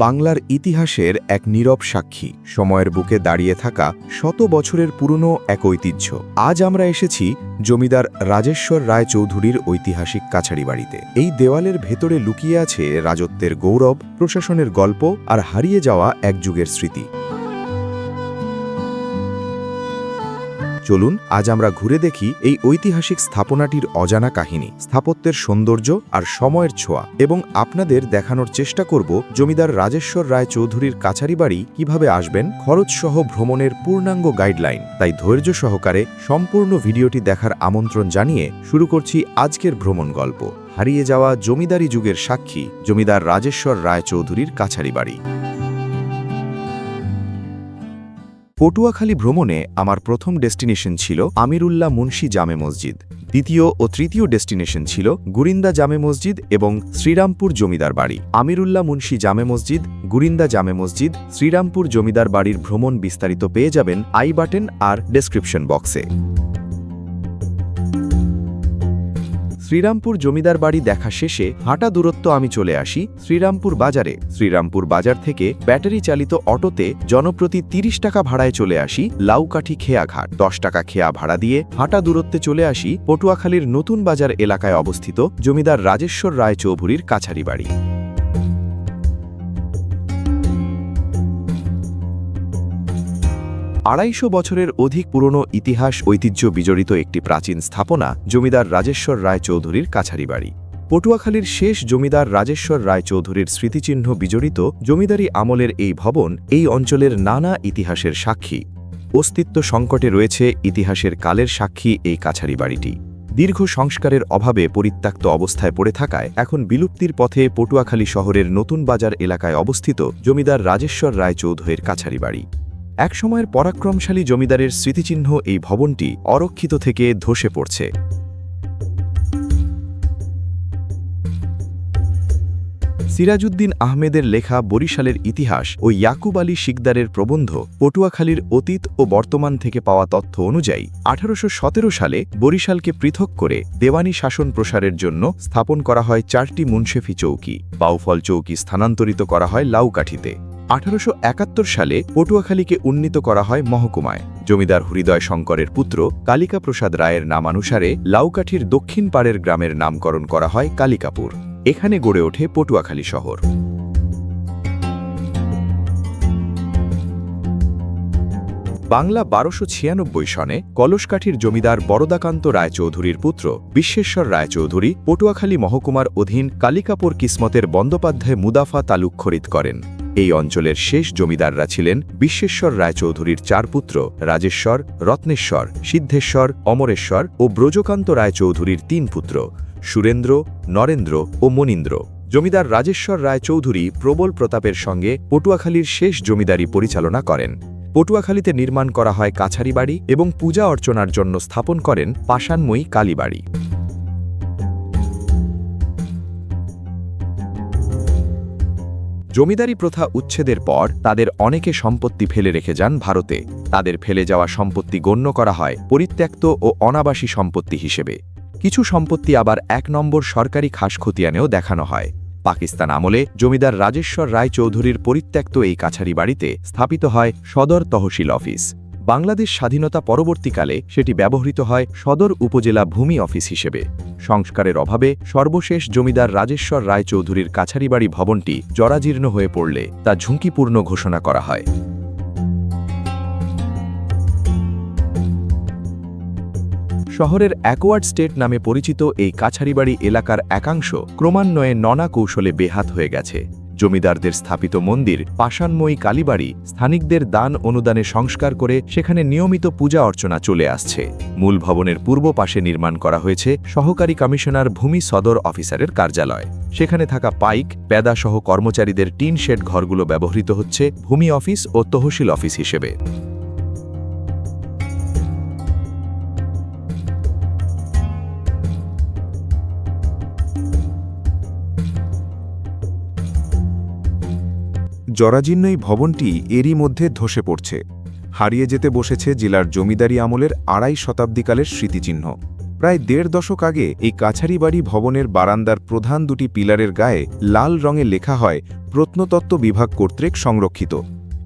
বাংলার ইতিহাসের এক নীরব সাক্ষী, সময়ের বুকে দাঁড়িয়ে থাকা শত বছরের পুরনো এক ঐতিহ্য। আজ আমরা এসেছি জমিদার রাজেশ্বর রায় চৌধুরীর ঐতিহাসিক কাছারি বাড়িতে। এই দেওয়ালের ভেতরে লুকিয়ে আছে রাজত্বের গৌরব, প্রশাসনের গল্প আর হারিয়ে যাওয়া এক যুগের স্মৃতি। চলুন আজ আমরা ঘুরে দেখি এই ঐতিহাসিক স্থাপনাটির অজানা কাহিনী, স্থাপত্যের সৌন্দর্য আর সময়ের ছোঁয়া, এবং আপনাদের দেখানোর চেষ্টা করব জমিদার রাজেশ্বর রায় চৌধুরীর কাছারি বাড়ি কিভাবে আসবেন, খরচসহ ভ্রমণের পূর্ণাঙ্গ গাইডলাইন। তাই ধৈর্য সহকারে সম্পূর্ণ ভিডিওটি দেখার আমন্ত্রণ জানিয়ে শুরু করছি আজকের ভ্রমণ গল্প, হারিয়ে যাওয়া জমিদারি যুগের সাক্ষী জমিদার রাজেশ্বর রায় চৌধুরীর কাছারি বাড়ি। পটুয়াখালী ভ্রমণে আমার প্রথম ডেস্টিনেশন ছিল আমিরুল্লাহ মুন্সি জামে মসজিদ, দ্বিতীয় ও তৃতীয় ডেস্টিনেশন ছিল গুরিন্দা জামে মসজিদ এবং শ্রীরামপুর জমিদার বাড়ি। আমিরুল্লাহ মুন্সি জামে মসজিদ, গুরিন্দা জামে মসজিদ, শ্রীরামপুর জমিদার বাড়ির ভ্রমণ বিস্তারিত পেয়ে যাবেন আই বাটন আর ডেসক্রিপশন বক্সে। শ্রীরামপুর জমিদার বাড়ি দেখা শেষে হাঁটা দূরত্ব আমি চলে আসি শ্রীরামপুর বাজারে। শ্রীরামপুর বাজার থেকে ব্যাটারি চালিত অটোতে জনপ্রতি ৩০ টাকা ভাড়ায় চলে আসি লাউকাঠি খেয়া ঘাট। ১০ টাকা খেয়া ভাড়া দিয়ে হাঁটা দূরত্বে চলে আসি পটুয়াখালীর নতুন বাজার এলাকায় অবস্থিত জমিদার রাজেশ্বর রায় চৌধুরীর কাছারি বাড়ি। ২৫০ বছরের অধিক পুরনো ইতিহাস ঐতিহ্য বিজড়িত একটি প্রাচীন স্থাপনা জমিদার রাজেশ্বর রায় চৌধুরীর কাছারি বাড়ি। পটুয়াখালীর শেষ জমিদার রাজেশ্বর রায় চৌধুরীর স্মৃতিচিহ্ন বিজড়িত জমিদারি আমলের এই ভবন এই অঞ্চলের নানা ইতিহাসের সাক্ষী। অস্তিত্ব সংকটে রয়েছে ইতিহাসের কালের সাক্ষী এই কাছারি বাড়িটি। দীর্ঘ সংস্কারের অভাবে পরিত্যক্ত অবস্থায় পড়ে থাকায় এখন বিলুপ্তির পথে পটুয়াখালী শহরের নতুন বাজার এলাকায় অবস্থিত জমিদার রাজেশ্বর রায় চৌধুরীর কাছারি বাড়ি। একসময়ের পরাক্রমশালী জমিদারের স্মৃতিচিহ্ন এই ভবনটি অরক্ষিত থেকে ধসে পড়ছে। সিরাজউদ্দিন আহমেদের লেখা বরিশালের ইতিহাস ও ইয়াকুব আলী শিকদারের প্রবন্ধ পটুয়াখালীর অতীত ও বর্তমান থেকে পাওয়া তথ্য অনুযায়ী ১৮১৭ সালে বরিশালকে পৃথক করে দেওয়ানি শাসন প্রসারের জন্য স্থাপন করা হয় ৪টি মুন্সেফি চৌকি। বাউফল চৌকি স্থানান্তরিত করা হয় লাউকাঠিতে। ১৮৭১ সালে পটুয়াখালীকে উন্নীত করা হয় মহকুমায়। জমিদার হৃদয় শঙ্করের পুত্র কালিকা প্রসাদ রায়ের নামানুসারে লাউকাঠির দক্ষিণ পাড়ের গ্রামের নামকরণ করা হয় কালিকাপুর। এখানে গড়ে ওঠে পটুয়াখালী শহর। বাংলা ১২৯৬ সনে কলসকাঠির জমিদার বরদাকান্ত রায় চৌধুরীর পুত্র বিশ্বেশ্বর রায় চৌধুরী পটুয়াখালী মহকুমার অধীন কালিকাপুর কিসমতের বন্দ্যোপাধ্যায় মুদাফা তালুক খরিদ করেন। এই অঞ্চলের শেষ জমিদাররা ছিলেন বিশ্বেশ্বর রায় চৌধুরীর ৪ পুত্র রাজেশ্বর, রত্নেশ্বর, সিদ্ধেশ্বর, অমরেশ্বর ও ব্রজকান্ত রায় চৌধুরীর ৩ পুত্র সুরেন্দ্র, নরেন্দ্র ও মনীন্দ্র। জমিদার রাজেশ্বর রায় চৌধুরী প্রবল প্রতাপের সঙ্গে পটুয়াখালীর শেষ জমিদারি পরিচালনা করেন। পটুয়াখালীতে নির্মাণ করা হয় কাছারি বাড়ি এবং পূজা অর্চনার জন্য স্থাপন করেন পাষাণময়ী কালীবাড়ি। জমিদারি প্রথা উচ্ছেদের পর তাদের অনেকে সম্পত্তি ফেলে রেখে যান ভারতে। তাদের ফেলে যাওয়া সম্পত্তি গণ্য করা হয় পরিত্যক্ত ও অনাবাসী সম্পত্তি হিসেবে। কিছু সম্পত্তি আবার ১ নম্বর সরকারি খাসখতিয়ানেও দেখানো হয়। পাকিস্তান আমলে জমিদার রাজেশ্বর রায় চৌধুরীর পরিত্যক্ত এই কাছারি বাড়িতে স্থাপিত হয় সদর তহসিল অফিস। বাংলাদেশ স্বাধীনতা পরবর্তীকালে সেটি ব্যবহৃত হয় সদর উপজেলা ভূমি অফিস হিসেবে। সংস্কারের অভাবে সর্বশেষ জমিদার রাজেশ্বর রায় চৌধুরীর কাছারি বাড়ি ভবনটি জরাজীর্ণ হয়ে পড়লে তা ঝুঁকিপূর্ণ ঘোষণা করা হয়। শহরের অ্যাকোয়ার্ড স্টেট নামে পরিচিত এই কাছারিবাড়ি এলাকার একাংশ ক্রমান্বয়ে নানা কৌশলে বেহাত হয়ে গেছে। জমিদারদের স্থাপিত মন্দির পাষাণময়ী কালীবাড়ি স্থানিকদের দান অনুদানে সংস্কার করে সেখানে নিয়মিত পূজা অর্চনা চলে আসছে। মূল ভবনের পূর্ব পাশে নির্মাণ করা হয়েছে সহকারী কমিশনার ভূমি সদর অফিসারের কার্যালয়। সেখানে থাকা পাইক, পেদাসহ কর্মচারীদের টিন শেড ঘরগুলো ব্যবহৃত হচ্ছে ভূমি অফিস ও তহসিল অফিস হিসেবে। জরাজীর্ণ এই ভবনটি এরই মধ্যে ধসে পড়ছে। হারিয়ে যেতে বসেছে জেলার জমিদারি আমলের ২৫ শতাব্দীকালের স্মৃতিচিহ্ন। প্রায় ১.৫ দশক আগে এই কাছারি বাড়ি ভবনের বারান্দার প্রধান দুটি পিলারের গায়ে লাল রঙে লেখা হয় প্রত্নতত্ত্ব বিভাগ কর্তৃক সংরক্ষিত।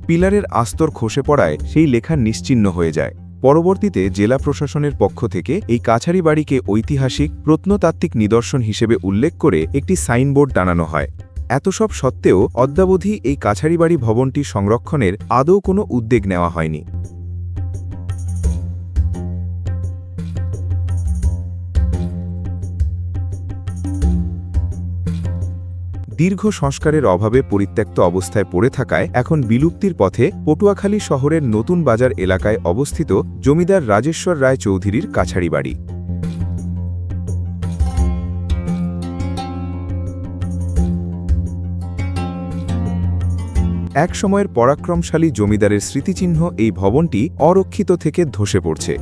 পিলারের আস্তর খসে পড়ায় সেই লেখা নিশ্চিহ্ন হয়ে যায়। পরবর্তীতে জেলা প্রশাসনের পক্ষ থেকে এই কাছারি বাড়িকে ঐতিহাসিক প্রত্নতাত্ত্বিক নিদর্শন হিসেবে উল্লেখ করে একটি সাইনবোর্ড টানানো হয়। এত সব সত্ত্বেও অদ্যাবধি এই কাছারি বাড়ি ভবনটি সংরক্ষণের আদৌ কোনো উদ্যোগ নেওয়া হয়নি। দীর্ঘ সংস্কারের অভাবে পরিত্যক্ত অবস্থায় পড়ে থাকায় এখন বিলুপ্তির পথে পটুয়াখালী শহরের নতুন বাজার এলাকায় অবস্থিত জমিদার রাজেশ্বর রায় চৌধুরীর কাছারি বাড়ি। এক সময়ের পরাক্রমশালী জমিদারের স্মৃতিচিহ্ন এই ভবনটি অরক্ষিত থেকে ধসে পড়ছে।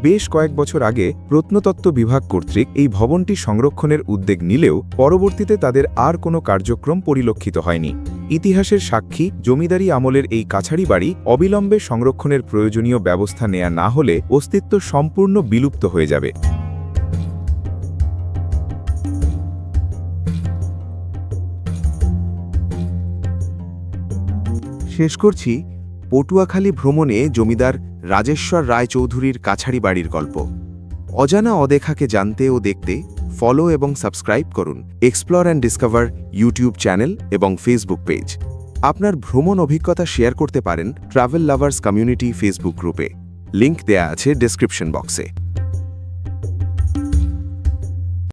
বেশ কয়েক বছর আগে প্রত্নতত্ত্ব বিভাগ কর্তৃক এই ভবনটি সংরক্ষণের উদ্যোগ নিলেও পরবর্তীতে তাদের আর কোনো কার্যক্রম পরিলক্ষিত হয়নি। ইতিহাসের সাক্ষী জমিদারি আমলের এই কাছারি বাড়ি অবিলম্বে সংরক্ষণের প্রয়োজনীয় ব্যবস্থা নেওয়া না হলে অস্তিত্ব সম্পূর্ণ বিলুপ্ত হয়ে যাবে। শেষ করছি পটুয়াখালী ভ্রমণে জমিদার রাজেশ্বর রায় চৌধুরীর কাছারি বাড়ির গল্প। অজানা অদেখাকে জানতে ও দেখতে ফলো এবং সাবস্ক্রাইব করুন explore and discover YouTube channel এবং ফেসবুক পেজ। আপনার ভ্রমণ অভিজ্ঞতা শেয়ার করতে পারেন ট্রাভেল লাভার্স কমিউনিটি ফেসবুক গ্রুপে। লিংক দেয়া আছে ডেসক্রিপশন বক্সে।